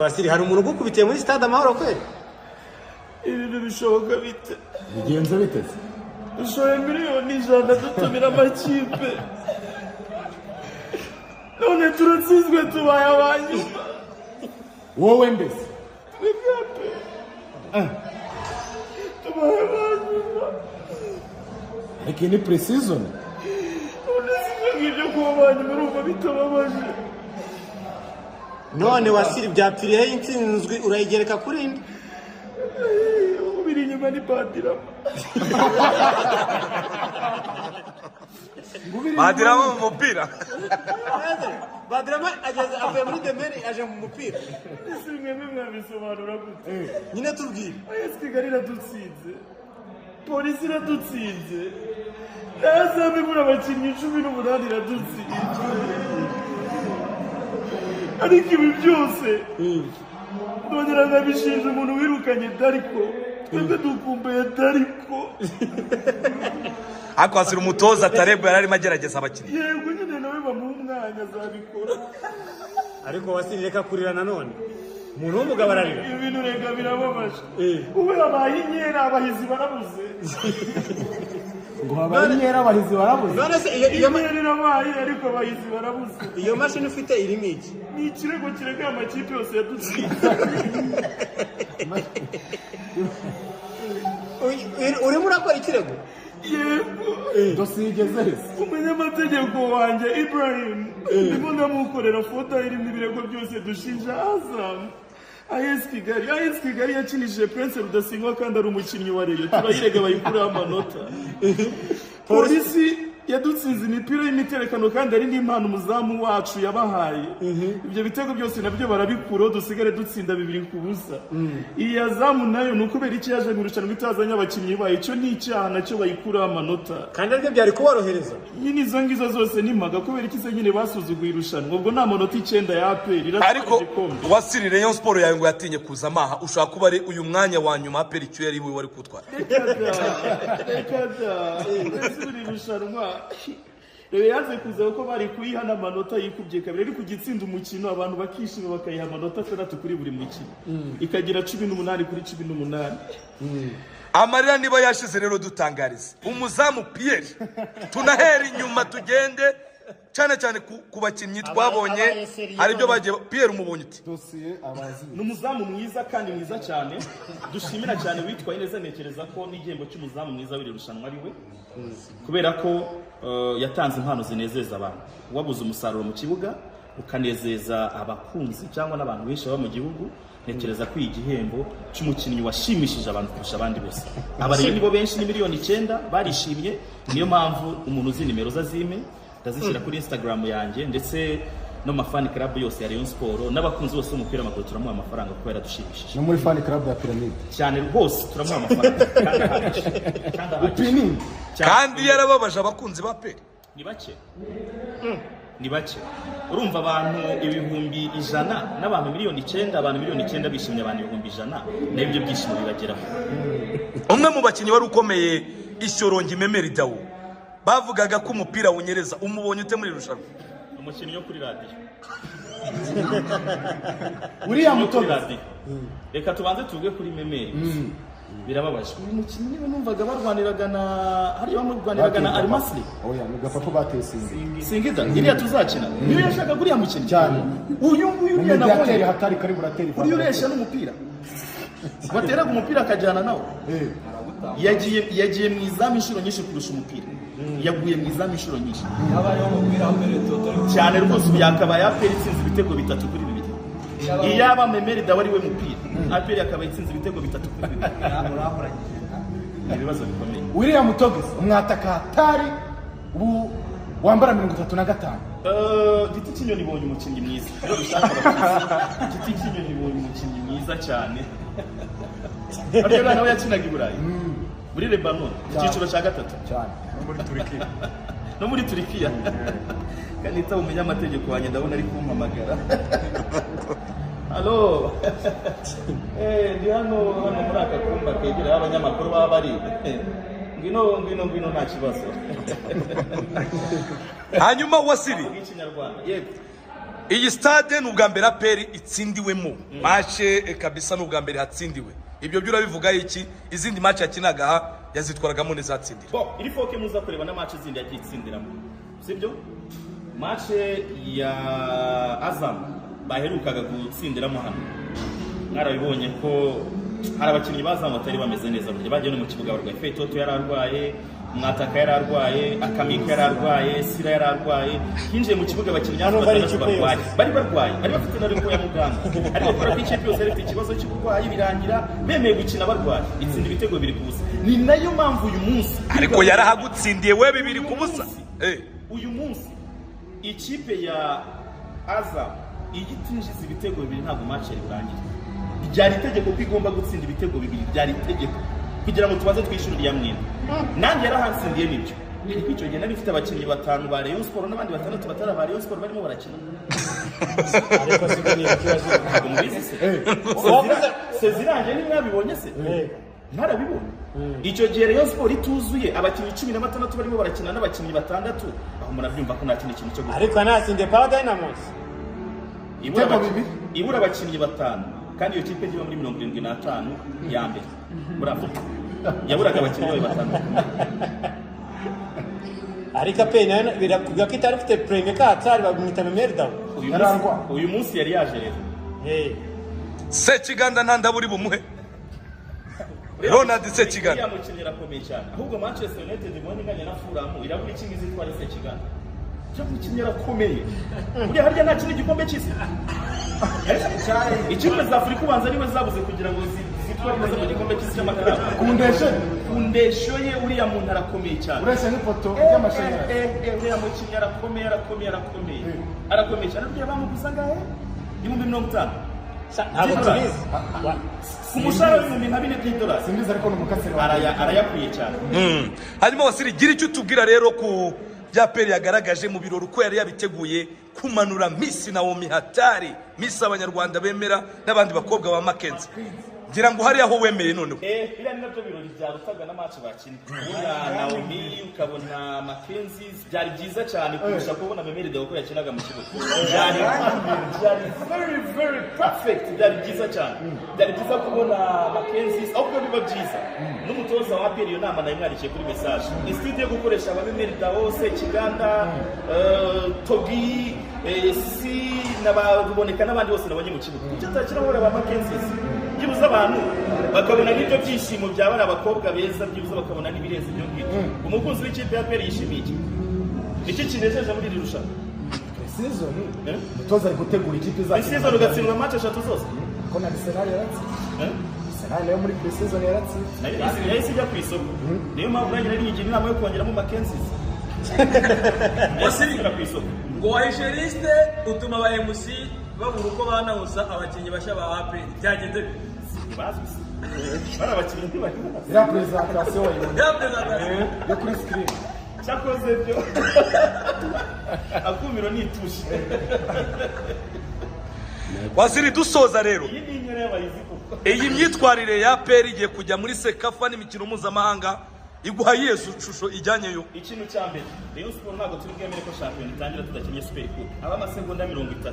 Wasiri hari umuntu gukubitiye muri stade Amahoro kweli? Ibintu bishoboka bite? Bigenze biteze. Dushoye miliyoni ijana dutumira amakipe. None turatsinzwe tubaye abanyuma. Wowe mbese? Tubaye abanyuma. Ariko ni pre-season. None sinigeze kuba abanyuma urumva bitababaje. None Wasiri byapfiriye intsinzwi urayigereka kuri indi? Ubiri inyuma ni Badirama. Badirama mu mupira. Badirama ageze avuye muri demeri aje mu mupira. Simwe mwabisobanura gute? Nyine tubwire. AS Kigali iradutsinze. Polisi iradutsinze. Nazabe muri abakinnyi 18 iradutsinze. Ariko ibi byose nongera nkabishinja umuntu wirukanye Dariko. Twebwe dukumbuye Dariko. Akwasira umutoza Tarebu yararimo agerageza abakinnyi. Yego nyine nawe bamuha umwanya azabikora. Ariko Wasiri reka kurira nanone. Umuntu w'umugabo ararira. Ibintu rega birababaje. Ube abaye inkera abahizi barabuze. Ngo habaye inkera abahizi barabuze. None se Iyo irabaye ariko abahizi barabuze. iyo mashini ufite irimo iki? Ni ikirego kirega amakipe yose yadutsinze. Urimo urakora ikirego? Yego. Dosiye igeze he? Umunyamategeko wanjye Ibrahim ndimo ndamukorera foto irimo ibirego byose dushinja Azam. AS Kigali yakinishije Prince Rudasingwa kandi ari umukinnyi wa Rayon. Turayirega bayikuraho amanota. Polisi yadutsinze imipira y'imiterekano kandi ari n'impano umuzamu wacu yabahaye. Ibyo bitego byose nabyo barabikuraho dusigare dutsinda 2-0. Iyi Azamu nayo nuko beri iki yaje mu rushanwa itazanye abakinnyi bayo cyo ni icyaha nacyo bayikuraho amanota. Kandi aribyo byari kuborohereza. Nyine izo ngizo zose nimaga kubera iki se nyine basuzuguye irushanwa ubwo nta manota 9 ya APR Ariko Wasiri Rayon Sport yawe ngo yatinye kuza amaha ushaka kuba ari uyu mwanya wa nyuma APR icyo yari we wari kutwara. Ese irushanwa rero yaze kuza ko bari kuyihana amanota yikubye kabiri ari kugitsinda umukino abantu bakishima bakayiha amanota 6 kuri buri mukino ikagira 18 kuri 18. Amarira niba yashize rero dutangariza umuzamu Pierre tunahera inyuma tugende cyane cyane ku bakinnyi twabonye ari byo bagiye Pierre umubonye uti Dosiye abazi. N'umuzamu mwiza kandi mwiza cyane dushimira cyane witwaye neza nekereza ko n'igihembo cy'umuzamu mwiza w'iri rushanwa ari we kubera ko yatanze impano zinezeza abantu wabuze umusaruro mu kibuga ukanezeza abakunzi cyangwa n'abantu benshi baba mu gihugu. Nekereza ko igihembo cy'umukinnyi washimishije abantu kurusha abandi bose abareye nibo benshi ni miliyoni 9 barishimye. Niyo mpamvu umuntu uzi nimero zazime ndazishyira kuri Instagram yanjye ndetse no mafani club yose ya Rayon Sport n'abakunzi bose umupira w'amaguru turamuha amafaranga kuko yaradushimishije. No muri fan club ya Pyramid. Cyane rwose turamuha amafaranga kandi yarababaje abakunzi ba APR. Ni bake urumva abantu ibihumbi 100 n'abantu miliyoni 9 abantu miliyoni 9 bishimye abantu ibihumbi 100 n'ibyo byishimo bibageraho. Umwe mu bakinnyi wari ukomeye Ishyorongi Memeri Dawo bavugaga ko umupira unyereza umubonye ute muri rushanwa? Umukinnyi yo kuri radio Uriya mutoza. Reka tubanze tuvuge kuri Memeri. Birababaje uyu mukinnyi niwe numvaga barwaniraga na hari bamurwaniraga na Al-Masri. Oya ni gapapa batesinze. Singida iriya tuzakina niyo yashaka guriya mukinnyi Cyane. uyu uriya nabonye hatari kari burateri. uriya uresha n'umupira bateraga umupira akajyana nawo. Yagiye mu izamu inshuro nyinshi kurusha umupira. Yaguye mu izamu inshuro nyinshi cyane rwose yakabaye APR itsinze ibitego 3 kuri 2. Iyaba Memeri Dawo ari we mupira APR yakaba itsinze ibitego 3 kuri 2. Ibibazo bikomeye. Uriya mutoza umwataka hatari ubu wambara 35. Giti Kinyoni ibonye umukinnyi mwiza. Rero bishaka Giti Kinyoni ibonye umukinnyi mwiza cyane. Ariyo nawe yakinaga i Burayi. Muri Lebanon icyiciro cya 3 cyane. No muri Turikiya. Kanita umunyamategeko wanjye ndabona ari kumpamagara. Allo. Ndi hano muri aka kumba kegera abanyamakuru baba bari. Ngwino nta kibazo. Hanyuma Wasiri Ikinyarwanda. Yego. iyi stade ni ubwa mbere aperi itsindiwemo mace kabisa ni ubwa mbere hatsindiwe ibyo byo urabivuga iki izindi mace yakinaga yazitwaragamo n'izatsindira bo iri foke muza kureba na mace zindi yagiye itsindiramo sibyo mace ya Azam baherukaga gutsindiramo hano mwarabibonye ko hari abakinnyi bazamu batari bameze neza burya bagiye no mu kibuga barwaye Fetoto yararwaye Mwataka yararwaye Akamika yararwaye Sira yararwaye hinjiye mu kibuga abakinnyi bari barwaye bari bafite na reko ya muganga ariko kora ko ikipe yose ifite ikibazo cy'uburwayi birangira bemeye gukina barwaye itsinda ibitego bibiri ku busa ni nayo mpamvu uyu munsi ariko yarahagutsindiye we bibiri ku busa uyu munsi ikipe ya Azam igitinjiza ibitego bibiri ntabwo match yari burangira byari itegeko ko igomba gutsinda ibitego bibiri byari itegeko kugira ngo tubaze twishurire ya mwene nanjye yarahansindiye nibyo ariko icyo gihe nari mfite abakinnyi 5 ba Rayon Sport n'abandi 6 batara ba Rayon Sport barimo barakina ariko sigani ikibazo ntabwo mubizi se ziranje ni mwabibonye se ntarabibonye icyo gihe Rayon Sport ituzuye abakinnyi 16 barimo barakina n'abakinnyi 6 aho murabyumva ko nta kintu cyo gukora ariko nasinde Power Dynamos ibura abakinnyi 5 kandi iyo kipe ngiye muri 75 ya mbere muri Afrika yaburaga abakinnyi 5 ariko pe nayo birakuga ko itari ufite premier katsari bagumita Merda uyu munsi yari yaje rero Sekiganda ntandaburi bumuhe Ronald Sekiganda yamukinnye rakomeye cyane ahubwo Manchester United ibonye nganya na Fulham irabura ikingizi twari Sekiganda cyamukinnye rakomeye uri harya nta kintu gikombe cy'isi ikipe za Afurika ubanza niwe zabuze kugira ngo zitware neza mu gikombe cy'isi cy'amakara kundesho ye uriya muntu arakomeye cyane uretse n'ifoto y'amashanyarazi uriya mukinnyi arakomeye cyane burya bamuguza ngahe 50,000 ntabwo tubizi ku mushahara $4,000 simbizi ariko n'umukasiri arayakwiye cyane hanyuma Wasiri gira icyo tubwira rero ku bya peri yagaragaje mu birori uko yari yabiteguye kumanura Miss Naomi Hatari Miss abanyarwanda bemera n'abandi bakobwa ba Mackenzie ngira ngo hari aho wemeye noneho iriya ni nabyo birori byarutaga na match bakina uriya Naomi ukabona Mackenzie byari byiza cyane kurusha kubona Memeri Deo ko yakinaga mu kibuga byari very perfect byari byiza cyane byari byiza kubona Mackenzie ahubwo biba byiza n'umutoza wa peri iyo nama nayo mwarikiye kuri message institute yo gukoresha aba Memeri Deo Sekiganda Togi si n'abaruboneka n'abandi bose nabonye mu kibuga icyo atakira hora ba Mackenzie byibuze abantu bakabona n'ibyo byishimo byabara abakobwa beza byibuze bakabona n'ibirenze ibyo ngibyo umukunzi w'ikipe ya peri yishimiye iki kinejeje muri iri rushanwa season umutoza ari gutegura ikipe za season ugatsindwa match 3 zose ko na Arsenal yaratsinze Arsenal yo muri pre-season yaratsinze yahise ijya ku isoko niyo mpamvu nanjye nari ngiye inama yo kongeramo Mackenzie wasirikira ku isoko ngo wahishe liste utuma aba MC babura uko banawuza abakinnyi bashya ba APR byagenze bazwi bara abakinnyi ntibari ya presentation yo kuri screen cyakoze byo akumiro nitushe Wasiri dusoza rero iyi ni inyere y'abayizi koko iyi myitwarire ya peri igiye kujya muri Sekafa n'imikino mpuzamahanga iguha yesu shusho ijyanyeyo ikintu cya mbere Rayon Sport ntabwo turi bwemere ko shampiyona itangira tudakinnye Super Coupe aba amasegonda 30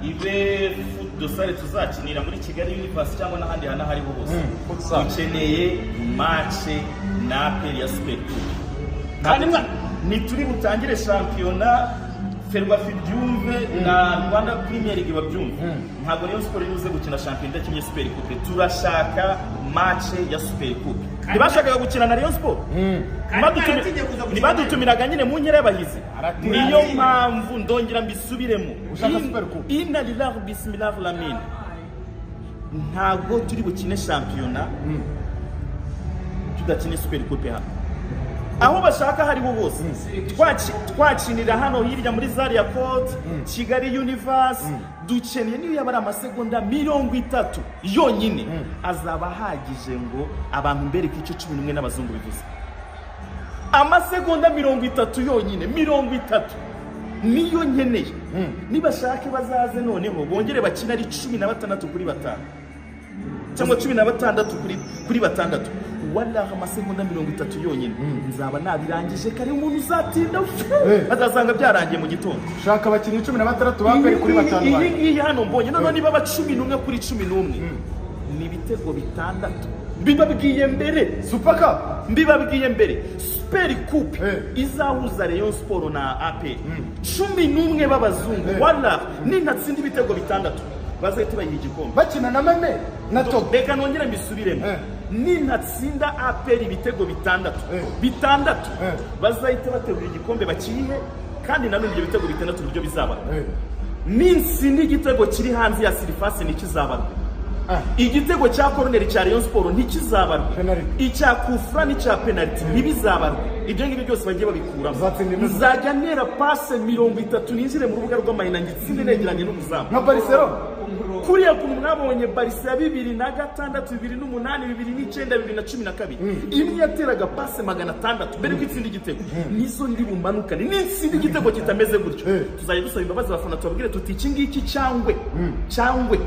ibe dosare tuzakinira muri Kigali Universe cyangwa n'ahandi hana hariho hose dukeneye match na APR ya Super Coupe kandi nituri butangire shampiyona Ferwafa byumve na Rwanda Premier League babyumve ntabwo Rayon Sport iruze gukina shampiyona idakinye Super Coupe turashaka match ya Super Coupe ntibashakaga gukina na Rayon Sport ntibadutumiraga nyine mu nkera y'abahizi niyo mpamvu ndongera mbisubiremo inna lillahi bismillahir rahmanir ntabwo turi bukine shampiyona tudakine Super Coupe hano aho bashaka hariho hose twakinira hano hirya muri Zaria Court Kigali Universe dukeneye niyo yabara amasegonda 30 yonyine azaba hagije ngo abantu mbere ko icyo 11 n'abazungu bivuze amasegonda 30 yonyine 30 niyo nkeneye nibashaka bazaze noneho bongere bakina ari 16 kuri 5 cyangwa 16 kuri 6 wallahi amasegonda 30 yonyine nzaba nabirangije kare umuntu uzatinda azasanga byarangiye mu gitondo. Shaka abakinnyi 16 bakari kuri batanu. Iyi ngiyi hano mbonye none niba aba 11 kuri 11 ni ibitego bitandatu. Mbibabwiye mbere Super Cup, mbibabwiye mbere Super Coupe izahuza Rayon Sport na APR 11 b'abazungu wallahi ninatsinda ibitego bitandatu bazahita bayiha igikombe bakina na Mame na Togo. Reka nongere mbisubiremo ninatsinda APR ibitego bitandatu bazahita baterura igikombe bakihe kandi nanone ibyo bitego bitandatu buryo bizaba ninsinda igitego kiri hanze ya surface nikizabarwa. Igitego cya corner cya Rayon Sport ntikizabarwa, icya kufra n'icya penalty ntibizabarwa. Ibyo ngibyo byose bagiye babikuramo. Nzajya nera passe 30 ninjire mu rubuga rw'amayina ngitsinde negeranye n'umuzamu nka Barcelona. Kuriya kuntu mwabonye Barca 2006 2008 2009 2012 imwe yateraga passe 600 mbere kwitsinda igitego nizo ndi bumanukane n'insinda igitego kitameze gutyo tuzajya dusaba imbabazi abafana tubabwire tuti iki ngiki cyangwe